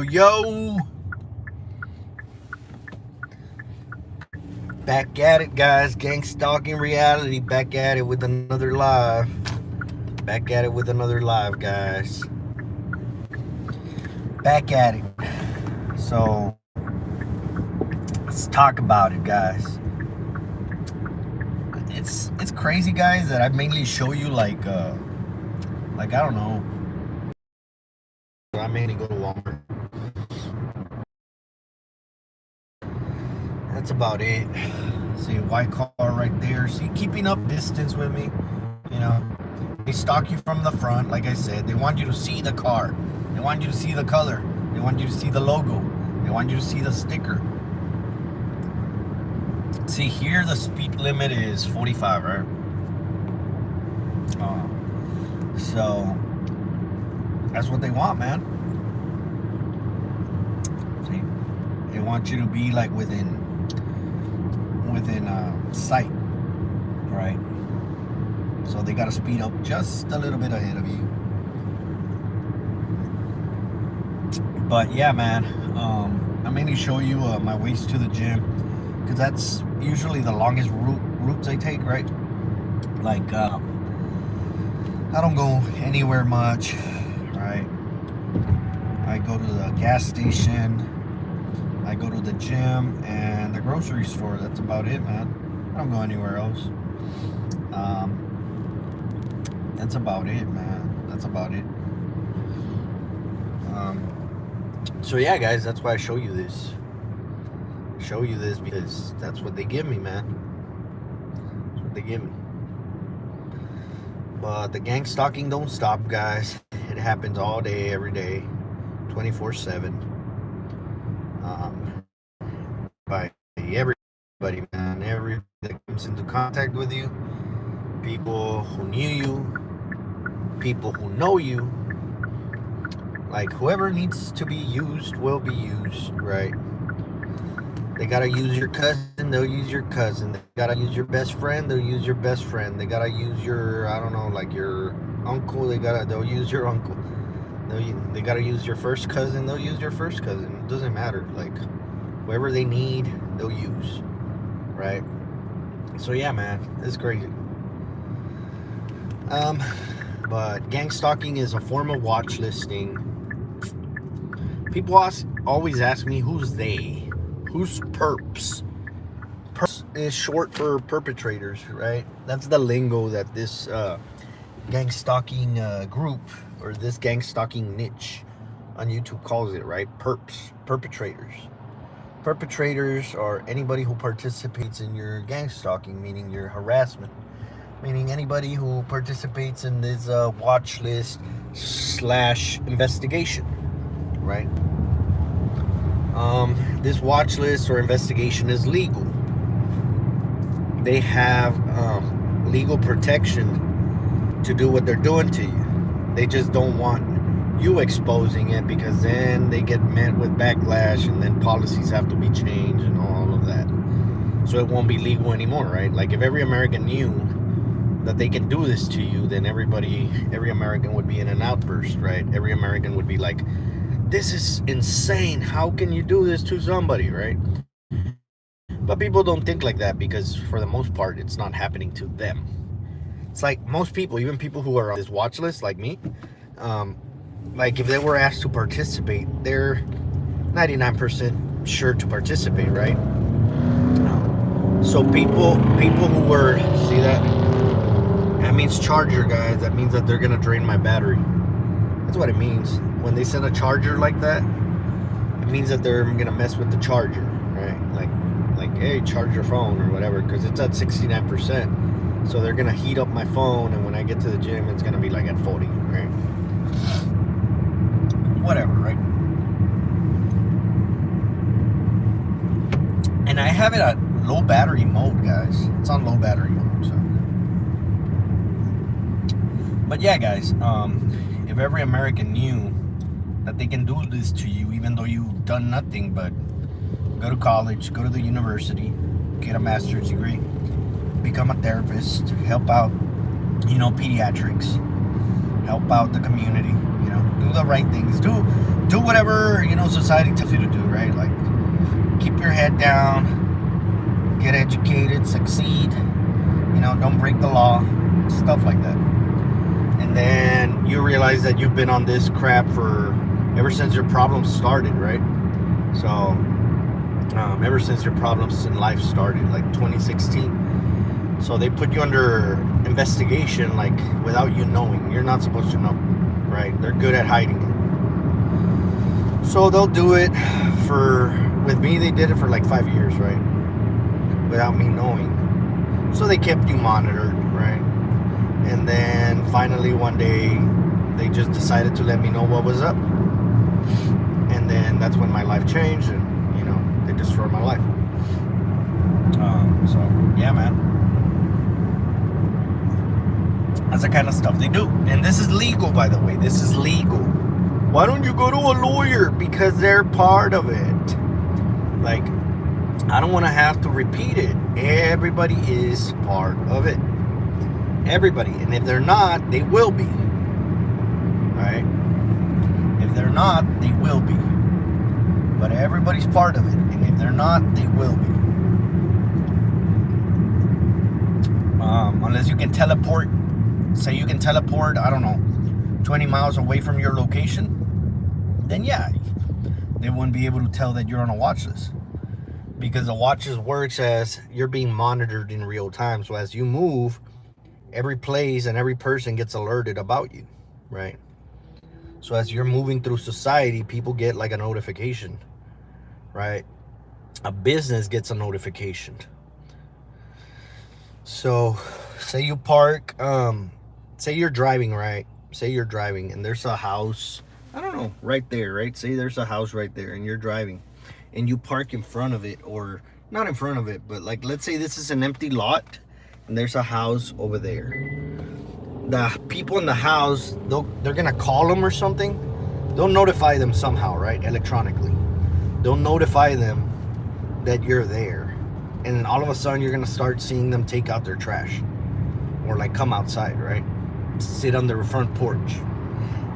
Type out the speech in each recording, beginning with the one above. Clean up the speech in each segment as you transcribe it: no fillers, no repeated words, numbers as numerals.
Yo, back at it, guys. Gangstalking Reality, back at it with another live. Back at it with another live, guys. Back at it. So, let's talk about it, guys. It's crazy, guys, that I mainly show you like I don't know. I mainly go to Walmart. That's about it. See a white car right there. See, keeping up distance with me. You know, they stalk you from the front, like I said. They want you to see the car. They want you to see the color. They want you to see the logo. They want you to see the sticker. See, here the speed limit is 45, right? So that's what they want, man. See, they want you to be like within sight, right? So they gotta speed up just a little bit ahead of you. But yeah, man, I mainly show you my ways to the gym because that's usually the longest routes I take, right? Like I don't go anywhere much, right? I go to the gas station, I go to the gym and the grocery store. That's about it, man. I don't go anywhere else. That's about it, man. That's about it. So yeah, guys, that's why I show you this. Show you this because that's what they give me, man. That's what they give me. But the gang stalking don't stop, guys. It happens all day, every day, 24/7. By everybody, man. Everybody that comes into contact with you, people who knew you, people who know you. Like, whoever needs to be used will be used, right? They gotta use your cousin, they'll use your cousin. They gotta use your best friend, they'll use your best friend. They gotta use your, I don't know, like your uncle, they'll use your uncle. They gotta use your first cousin, they'll use your first cousin. It doesn't matter. Like, whoever they need, they'll use, right? So yeah, man, it's crazy. But gang stalking is a form of watch listing. People always ask me, who's they? Who's perps? Perps is short for perpetrators, right? That's the lingo that this gang stalking group or this gang stalking niche on YouTube calls it, right? Perps, perpetrators. Perpetrators are anybody who participates in your gang stalking, meaning your harassment, meaning anybody who participates in this watch list / investigation, right? This watch list or investigation is legal. They have legal protection to do what they're doing to you. They just don't want you exposing it because then they get met with backlash and then policies have to be changed and all of that. So it won't be legal anymore, right? Like, if every American knew that they can do this to you, then every American would be in an outburst, right? Every American would be like, this is insane. How can you do this to somebody, right? But people don't think like that because for the most part, it's not happening to them. It's like most people, even people who are on this watch list, like me, like if they were asked to participate, they're 99% sure to participate, right? So people who were, see that means charger, guys. That means that they're gonna drain my battery. That's what it means. When they send a charger like that, it means that they're gonna mess with the charger, right? Like, hey, charge your phone or whatever, because it's at 69%. So they're gonna heat up my phone, and when I get to the gym, it's gonna be like at 40, right? Whatever, right? And I have it at low battery mode, guys. It's on low battery mode, so. But yeah, guys, if every American knew that they can do this to you, even though you've done nothing but go to college, go to the university, get a master's degree, become a therapist, help out, pediatrics, help out the community, do the right things, do whatever, society tells you to do, right? Like, keep your head down, get educated, succeed, don't break the law, stuff like that. And then you realize that you've been on this crap for ever since your problems started, right? So, ever since your problems in life started, like 2016. So they put you under investigation, like, without you knowing. You're not supposed to know, right? They're good at hiding it. So they'll do it with me, they did it for like 5 years, right? Without me knowing. So they kept you monitored, right? And then finally one day, they just decided to let me know what was up. And then that's when my life changed, and they destroyed my life. So yeah, man, that's the kind of stuff they do. And this is legal, by the way. This is legal. Why don't you go to a lawyer? Because they're part of it. Like, I don't want to have to repeat it. Everybody is part of it. Everybody. And if they're not, they will be. Right? If they're not, they will be. But everybody's part of it. And if they're not, they will be. Unless you can teleport. Say you can teleport, I don't know, 20 miles away from your location. Then yeah, they wouldn't be able to tell that you're on a watch list. Because the watch list works as you're being monitored in real time. So as you move, every place and every person gets alerted about you. Right? So as you're moving through society, people get like a notification, right? A business gets a notification. So say you park, say you're driving, right? Say you're driving and there's a house, I don't know, right there, right? Say there's a house right there and you're driving and you park in front of it, or not in front of it, but like, let's say this is an empty lot and there's a house over there. The people in the house, they're gonna call them or something. They'll notify them somehow, right? Electronically. They'll notify them that you're there. And then all of a sudden you're gonna start seeing them take out their trash. Or like come outside, right? Sit on their front porch.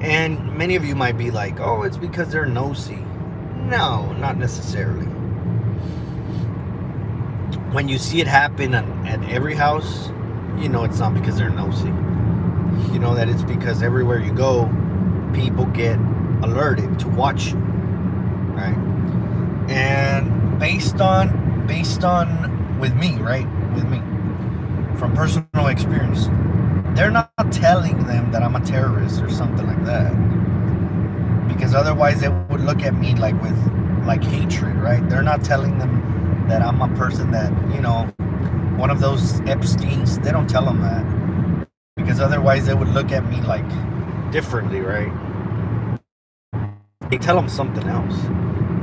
And many of you might be like, oh, it's because they're nosy. No, not necessarily. When you see it happen at every house, it's not because they're nosy. You know that it's because everywhere you go, people get alerted to watch you, right? And based on with me, right? With me, from personal experience, they're not telling them that I'm a terrorist or something like that, because otherwise they would look at me like with like hatred, right? They're not telling them that I'm a person that, one of those Epsteins. They don't tell them that, because otherwise they would look at me like differently, right? They tell them something else.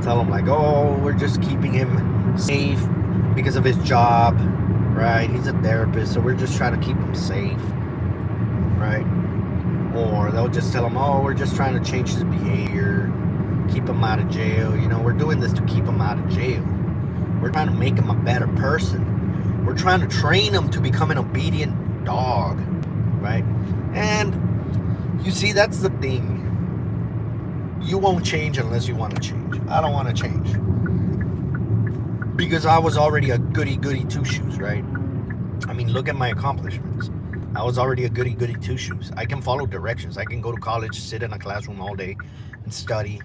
Tell them like, oh, we're just keeping him safe because of his job, right? He's a therapist, so we're just trying to keep him safe, right? Or they'll just tell him, oh, we're just trying to change his behavior, keep him out of jail. We're doing this to keep him out of jail. We're trying to make him a better person. We're trying to train him to become an obedient dog, right? And you see, that's the thing. You won't change unless you want to change. I don't want to change because I was already a goody two shoes, right? I mean, look at my accomplishments. I was already a goody two shoes. I can follow directions. I can go to college, sit in a classroom all day and study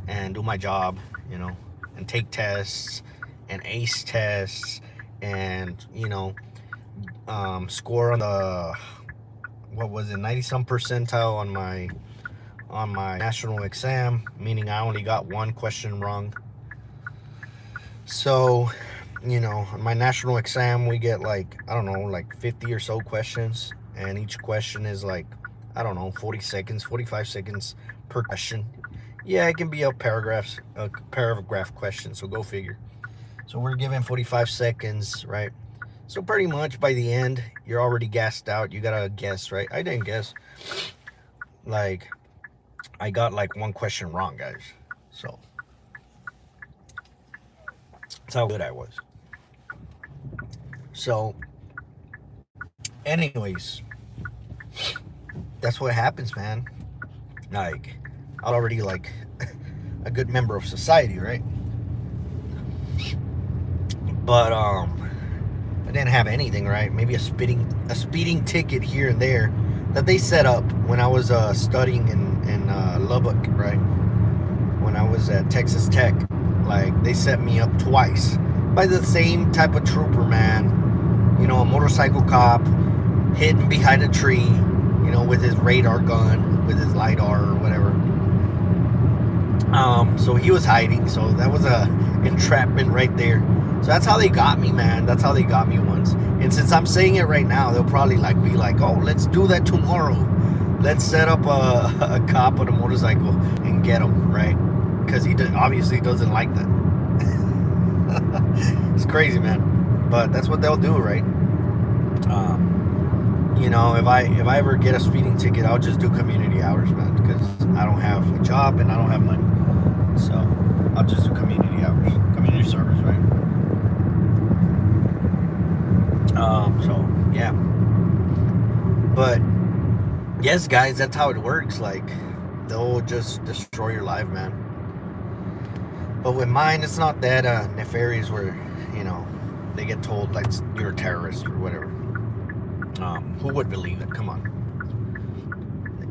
and do my job, and take tests and ace tests and, score on the, what was it, 90 some percentile on my national exam, meaning I only got one question wrong. So, on my national exam, we get like, I don't know, like 50 or so questions. And each question is like, I don't know, 40 seconds, 45 seconds per question. Yeah, it can be a paragraph question, so go figure. So we're given 45 seconds, right? So pretty much by the end, you're already gassed out. You gotta guess, right? I didn't guess. Like, I got like one question wrong, guys. So that's how good I was. So, anyways, that's what happens, man. Like, I already like a good member of society, right? But I didn't have anything, right? Maybe a speeding ticket here and there that they set up when I was studying in Lubbock, right? When I was at Texas Tech, like they set me up twice by the same type of trooper, man. You know, a motorcycle cop hidden behind a tree, you know, with his radar gun, with his LiDAR or whatever. So he was hiding, so that was a entrapment right there. So that's how they got me, man. That's how they got me once. And since I'm saying it right now, they'll probably like be like, "Oh, let's do that tomorrow. Let's set up a cop on a motorcycle and get him," right? Because he obviously doesn't like that. It's crazy, man. But that's what they'll do, right? You know, if I ever get a speeding ticket, I'll just do community hours, man, because I don't have a job and I don't have money. So I'll just do community hours, community service, right? So yeah. But yes, guys, that's how it works. Like they'll just destroy your life, man. But with mine, it's not that nefarious where, you know, they get told like you're a terrorist or whatever. Who would believe it? Come on.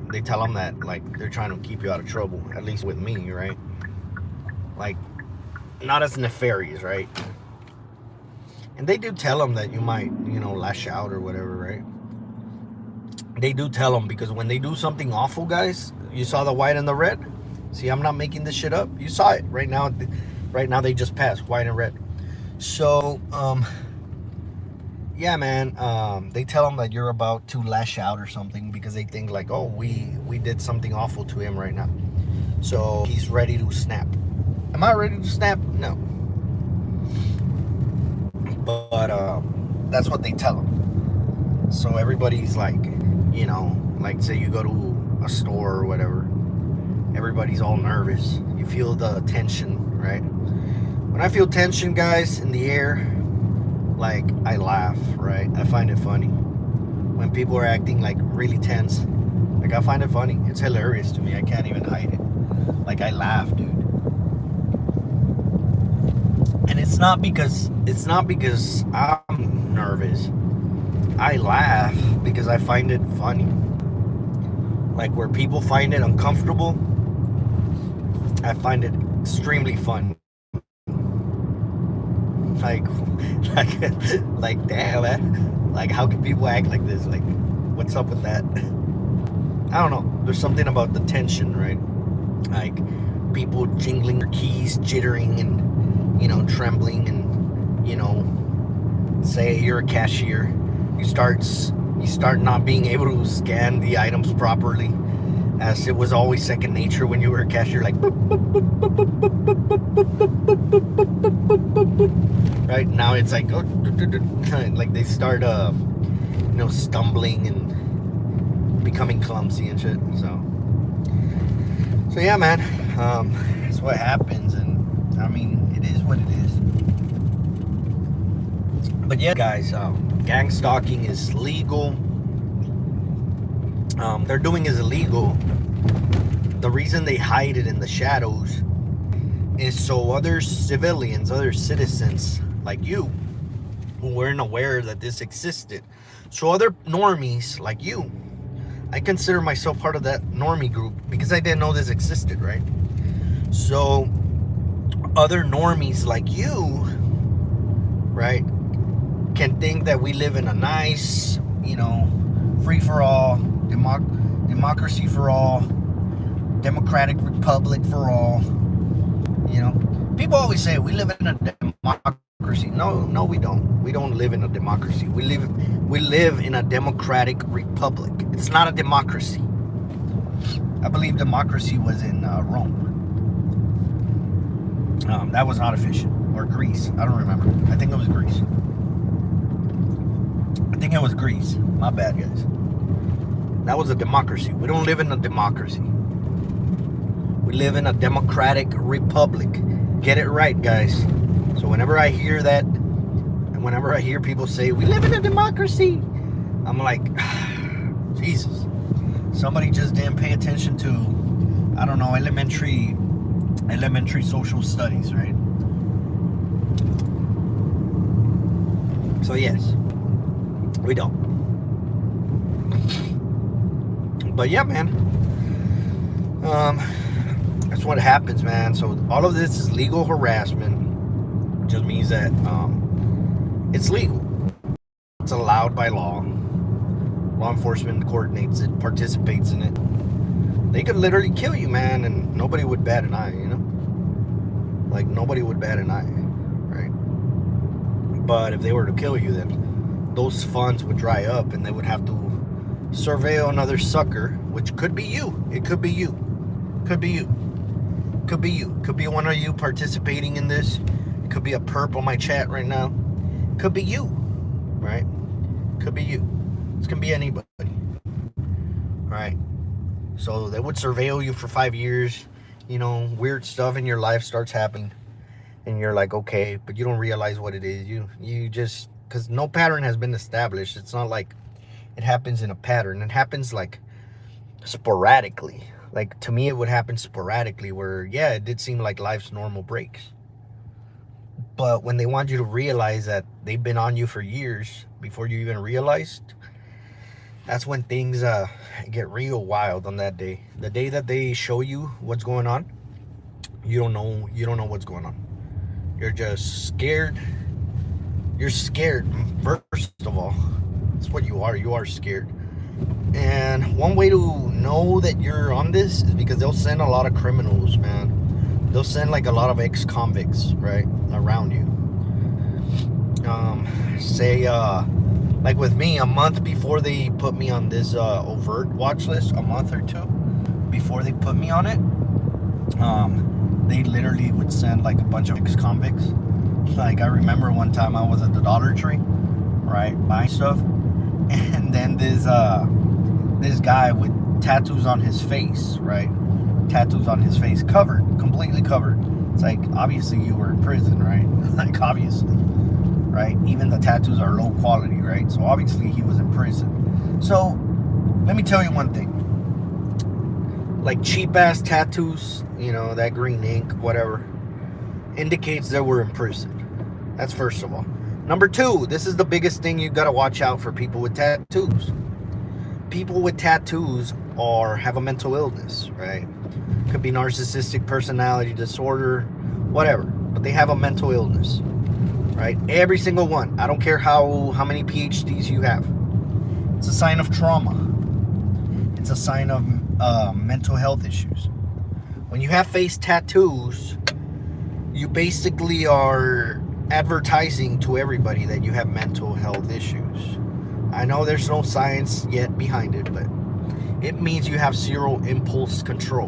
They tell them that like they're trying to keep you out of trouble. At least with me, right? Like not as nefarious, right? And they do tell them that you might, you know, lash out or whatever, right? They do tell them because when they do something awful, guys, you saw the white and the red. See, I'm not making this shit up. You saw it right now. Right now they just passed white and red. So, yeah, man. They tell them that you're about to lash out or something because they think like, oh, we did something awful to him right now, so he's ready to snap. Am I ready to snap? No. But that's what they tell them. So everybody's like, you know, like say you go to a store or whatever, everybody's all nervous. You feel the tension, right? When I feel tension, guys, in the air, like I laugh, right? I find it funny. When people are acting like really tense, like I find it funny. It's hilarious to me. I can't even hide it. Like I laugh, dude. And it's not because I'm nervous. I laugh because I find it funny. Like where people find it uncomfortable, I find it extremely fun. Like, like, damn, man. Like, how can people act like this? Like, what's up with that? I don't know. There's something about the tension, right? Like, people jingling their keys, jittering, and, you know, trembling, and, you know, say you're a cashier. You start not being able to scan the items properly, as it was always second nature when you were a cashier, like right now it's like like they start you know, stumbling and becoming clumsy and shit. So yeah, man, that's what happens, and I mean it is what it is. But yeah, guys, gang stalking is legal. They're doing is illegal. The reason they hide it in the shadows is so other civilians, other citizens like you, who weren't aware that this existed. So other normies like you, I consider myself part of that normie group because I didn't know this existed, right? So other normies like you, right, can think that we live in a nice, you know, free-for-all, democracy for all, democratic republic for all. You know, people always say we live in a democracy. No, we don't. We don't live in a democracy. We live in a democratic republic. It's not a democracy. I believe democracy was in Rome. That was not efficient. Or Greece. I don't remember. I think it was Greece. My bad, guys. That was a democracy. We don't live in a democracy. We live in a democratic republic. Get it right, guys. So whenever I hear that, and whenever I hear people say, we live in a democracy, I'm like, Jesus. Somebody just didn't pay attention to, I don't know, elementary elementary social studies, right? So yes, we don't. But yeah, man. That's what happens, man. So all of this is legal harassment. It just means that it's legal. It's allowed by law. Law enforcement coordinates it, participates in it. They could literally kill you, man, and nobody would bat an eye, you know? Like, nobody would bat an eye, right? But if they were to kill you, then those funds would dry up and they would have to surveil another sucker, which could be you. It could be you. Could be you. Could be you. Could be one of you participating in this. It could be a perp on my chat right now. Could be you, right? Could be you. This can be anybody, right? So they would surveil you for 5 years. You know, weird stuff in your life starts happening, and you're like, okay, but you don't realize what it is. You just, because no pattern has been established. It's not like it happens in a pattern. It happens like sporadically. Like, to me, it would happen sporadically where, yeah, it did seem like life's normal breaks. But when they want you to realize that they've been on you for years before you even realized, that's when things get real wild on that day. The day that they show you what's going on, you don't know what's going on. You're just scared. You're scared, first of all. That's what you are. You are scared. And one way to know that you're on this is because they'll send a lot of criminals, man. They'll send like a lot of ex-convicts, right, around you. Say, like with me, a month before they put me on this overt watch list, a month or two before they put me on it, they literally would send like a bunch of ex-convicts. Like, I remember one time I was at the Dollar Tree, right, buying stuff, and then this guy with tattoos on his face, right? Tattoos on his face, covered, completely covered. It's like, obviously you were in prison, right? Like, obviously, right? Even the tattoos are low quality, right? So obviously he was in prison. So let me tell you one thing. Like, cheap ass tattoos, you know, that green ink, whatever, indicates that we're in prison. That's first of all. Number two, this is the biggest thing you gotta watch out for people with tattoos. People with tattoos have a mental illness, right? Could be narcissistic personality disorder, whatever, but they have a mental illness, right? Every single one. I don't care how many PhDs you have. It's a sign of trauma. It's a sign of mental health issues. When you have face tattoos, you basically are advertising to everybody that you have mental health issues. I know there's no science yet behind it, but it means you have zero impulse control.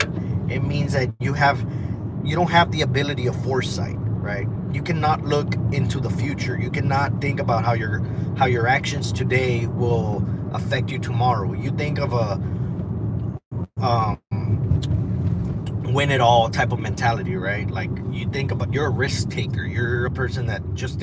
It means that you don't have the ability of foresight, right? You cannot look into the future. You cannot think about how your actions today will affect you tomorrow. You think of a win it all type of mentality, right? Like, you think about, you're a risk taker. You're a person that just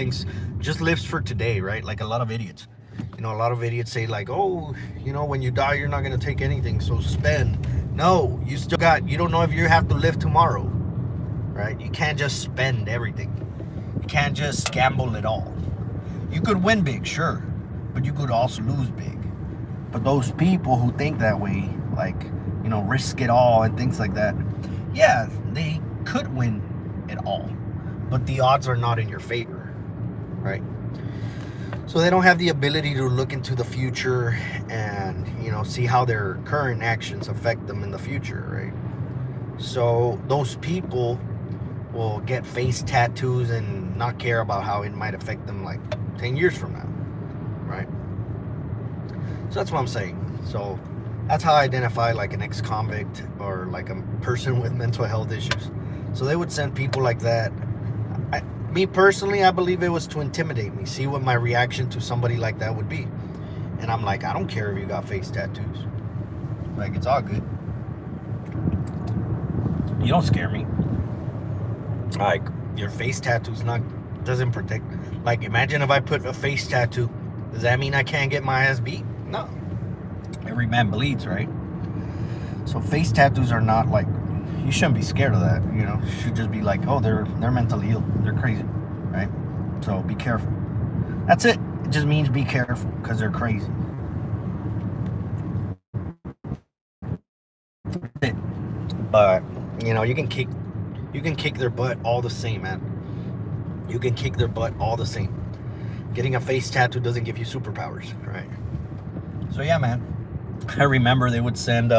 lives for today, right? Like a lot of idiots. You know, a lot of idiots say like, oh, you know, when you die, you're not going to take anything, so spend. No, you don't know if you have to live tomorrow, right? You can't just spend everything. You can't just gamble it all. You could win big, sure, but you could also lose big. But those people who think that way, like, you know, risk it all and things like that, yeah, they could win it all, but the odds are not in your favor, right? So they don't have the ability to look into the future and, you know, see how their current actions affect them in the future, right? So those people will get face tattoos and not care about how it might affect them like 10 years from now, right? So that's what I'm saying. So that's how I identify like an ex-convict or like a person with mental health issues. So they would send people like that. Me personally, I believe it was to intimidate me, see what my reaction to somebody like that would be. And I'm like, I don't care if you got face tattoos. Like, it's all good. You don't scare me. Like, your face tattoo's doesn't protect. Like, imagine if I put a face tattoo. Does that mean I can't get my ass beat? No. Every man bleeds, right? So face tattoos are not like, you shouldn't be scared of that. You know, you should just be like, oh, they're mentally ill, they're crazy, right? So be careful. That's it. It just means be careful because they're crazy. But you know, you can kick their butt all the same, man. You can kick their butt all the same. Getting a face tattoo doesn't give you superpowers, right? So yeah, man. I remember they would send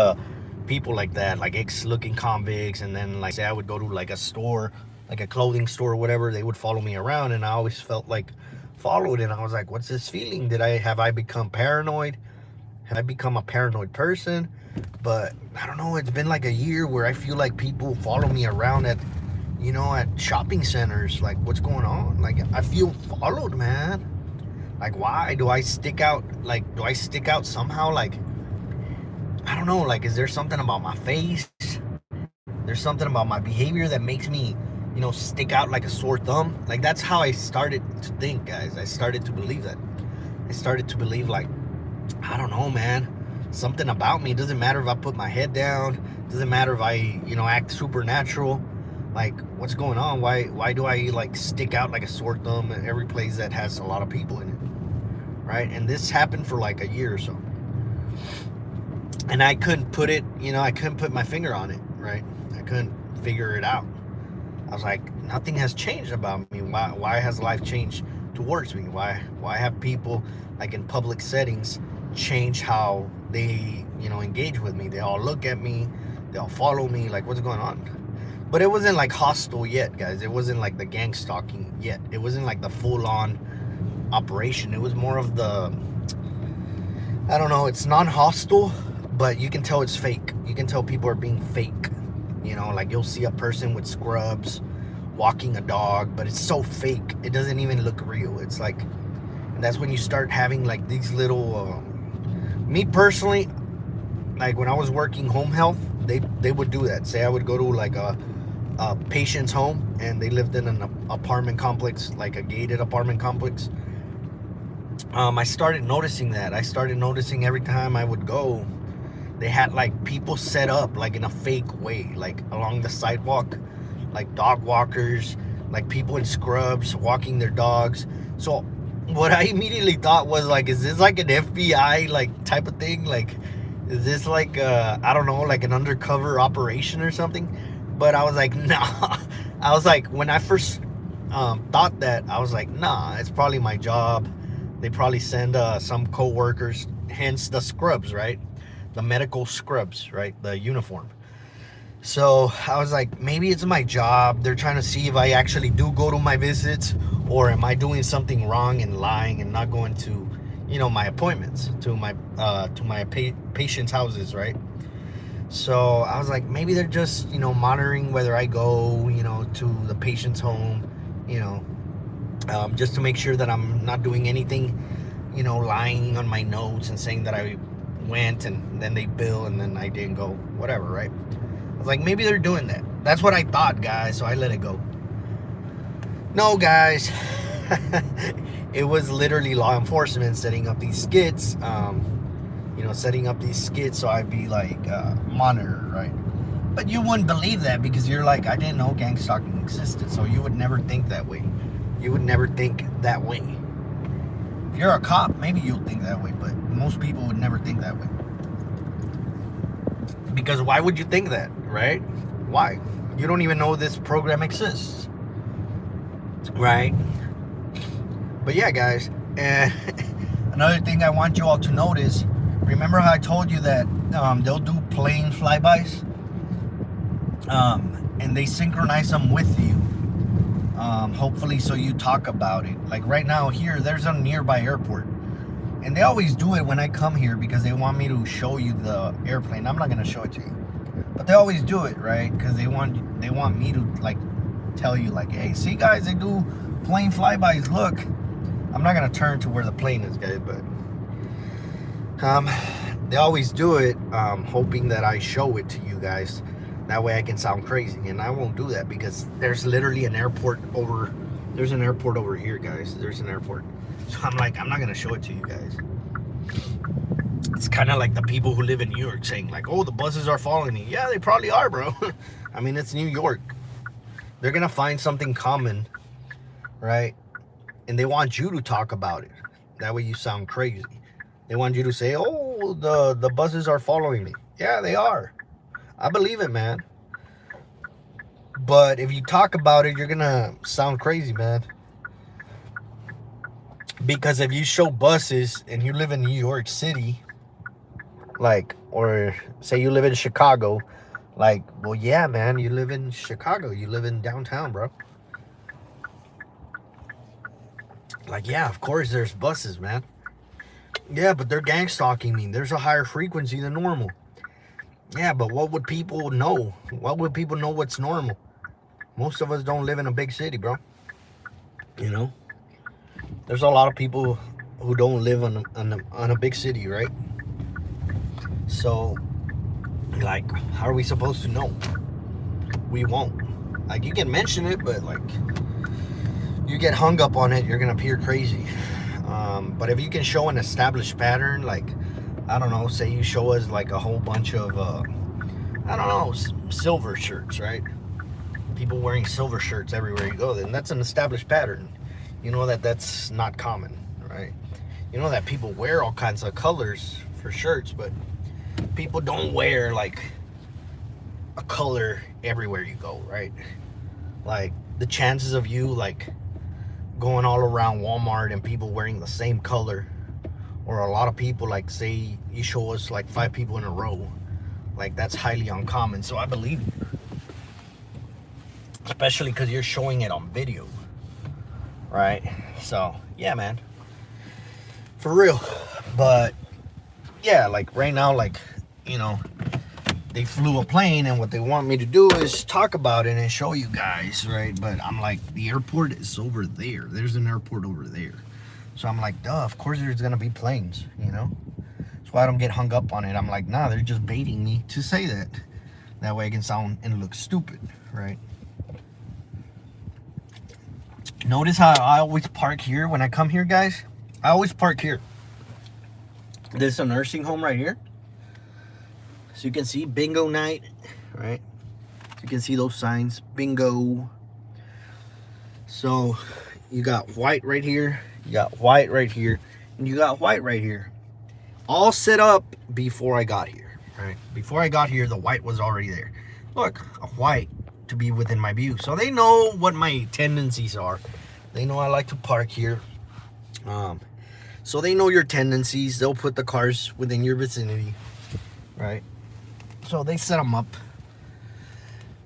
people like that, like ex-looking convicts, and then like say I would go to like a store, like a clothing store or whatever. They would follow me around, and I always felt like followed, and I was like, "What's this feeling? Have I become paranoid? Have I become a paranoid person?" But I don't know. It's been like a year where I feel like people follow me around at, you know, at shopping centers. Like, what's going on? Like, I feel followed, man. Like, why do I stick out? Like, do I stick out somehow? Like, I don't know. Like, is there something about my face? There's something about my behavior that makes me, you know, stick out like a sore thumb. Like, that's how I started to think, guys. I started to believe that. I started to believe, like, I don't know, man. Something about me. It doesn't matter if I put my head down. It doesn't matter if I, you know, act supernatural. Like, what's going on? Why do I like stick out like a sore thumb in every place that has a lot of people in it? Right? And this happened for like a year or so. And I couldn't put it, you know, I couldn't put my finger on it, right? I couldn't figure it out. I was like, nothing has changed about me. Why has life changed towards me? Why have people like in public settings change how they, you know, engage with me? They all look at me, they all follow me. Like, what's going on? But it wasn't like hostile yet, guys. It wasn't like the gang stalking yet. It wasn't like the full-on operation. It was more of the, I don't know, it's non-hostile, but you can tell it's fake. You can tell people are being fake. You know, like you'll see a person with scrubs walking a dog, but it's so fake. It doesn't even look real. It's like, and that's when you start having like these little, me personally, like when I was working home health, they would do that. Say I would go to like a patient's home and they lived in an apartment complex, like a gated apartment complex. I started noticing that. I started noticing every time I would go, they had like people set up like in a fake way, like along the sidewalk, like dog walkers, like people in scrubs walking their dogs. So what I immediately thought was like, is this like an FBI like type of thing? Like, is this like I don't know, like an undercover operation or something? But I was like, nah. I was like, when I first thought that, I was like, nah, it's probably my job. They probably send some co-workers, hence the scrubs, right? The medical scrubs, right? The uniform. So I was like, maybe it's my job. They're trying to see if I actually do go to my visits, or am I doing something wrong and lying and not going to, you know, my appointments, to my patients' houses, right? So I was like, maybe they're just, you know, monitoring whether I go, you know, to the patient's home, you know, just to make sure that I'm not doing anything, you know, lying on my notes and saying that I went and then they bill and then I didn't go, whatever, right? I was like, maybe they're doing that. That's what I thought, guys, so I let it go. No, guys. It was literally law enforcement setting up these skits, you know, setting up these skits so I'd be like monitored, right? But you wouldn't believe that because you're like, I didn't know gang stalking existed, so you would never think that way. You would never think that way. If you're a cop, maybe you'll think that way, but most people would never think that way. Because why would you think that, right? Why? You don't even know this program exists, right? But yeah, guys, and another thing I want you all to notice, remember how I told you that they'll do plane flybys, and they synchronize them with you, hopefully so you talk about it. Like right now here, there's a nearby airport, and they always do it when I come here because they want me to show you the airplane. I'm not gonna show it to you, but they always do it, right? Because they want me to like tell you, like, hey, see guys, they do plane flybys. Look, I'm not gonna turn to where the plane is, guys, but they always do it, hoping that I show it to you guys. That way I can sound crazy, and I won't do that because there's literally an airport over. There's an airport over here, guys. There's an airport. So I'm like, I'm not gonna show it to you guys. It's kind of like the people who live in New York saying like, oh, the buses are following me. Yeah, they probably are, bro. I mean, it's New York. They're gonna find something common, right? And they want you to talk about it. That way you sound crazy. They want you to say, oh, the buses are following me. Yeah, they are. I believe it, man. But if you talk about it, you're gonna sound crazy, man. Because if you show buses and you live in New York City, like, or say you live in Chicago, like, well, yeah, man, you live in Chicago. You live in downtown, bro. Like, yeah, of course there's buses, man. Yeah, but they're gang stalking me. There's a higher frequency than normal. Yeah, but what would people know? What would people know what's normal? Most of us don't live in a big city, bro. You know? There's a lot of people who don't live on a big city, right? So, like, how are we supposed to know? We won't. Like, you can mention it, but, like, you get hung up on it, you're going to appear crazy. But if you can show an established pattern, like, I don't know, say you show us, like, a whole bunch of, I don't know, silver shirts, right? People wearing silver shirts everywhere you go, then that's an established pattern. You know that that's not common, right? You know that people wear all kinds of colors for shirts, but people don't wear like a color everywhere you go, right? Like the chances of you like going all around Walmart and people wearing the same color, or a lot of people, like say you show us like 5 people in a row, like that's highly uncommon. So I believe you, especially because you're showing it on video, right? So yeah, man, for real. But yeah, like right now, like, you know, they flew a plane and what they want me to do is talk about it and show you guys, right? But I'm like, the airport is over there. There's an airport over there. So I'm like, duh, of course there's gonna be planes, you know? That's why I don't get hung up on it. I'm like, nah, they're just baiting me to say that. That way I can sound and look stupid, right? Notice how I always park here when I come here, guys? I always park here. There's a nursing home right here. So you can see bingo night, right? You can see those signs, bingo. So you got white right here, you got white right here, and you got white right here. All set up before I got here, right? Before I got here, the white was already there. Look, a white to be within my view. So they know what my tendencies are. They know I like to park here. So they know your tendencies. They'll put the cars within your vicinity, right? So they set them up.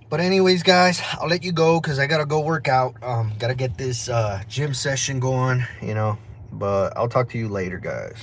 But anyways, guys, I'll let you go because I gotta go work out. Gotta get this gym session going, you know. But I'll talk to you later, guys.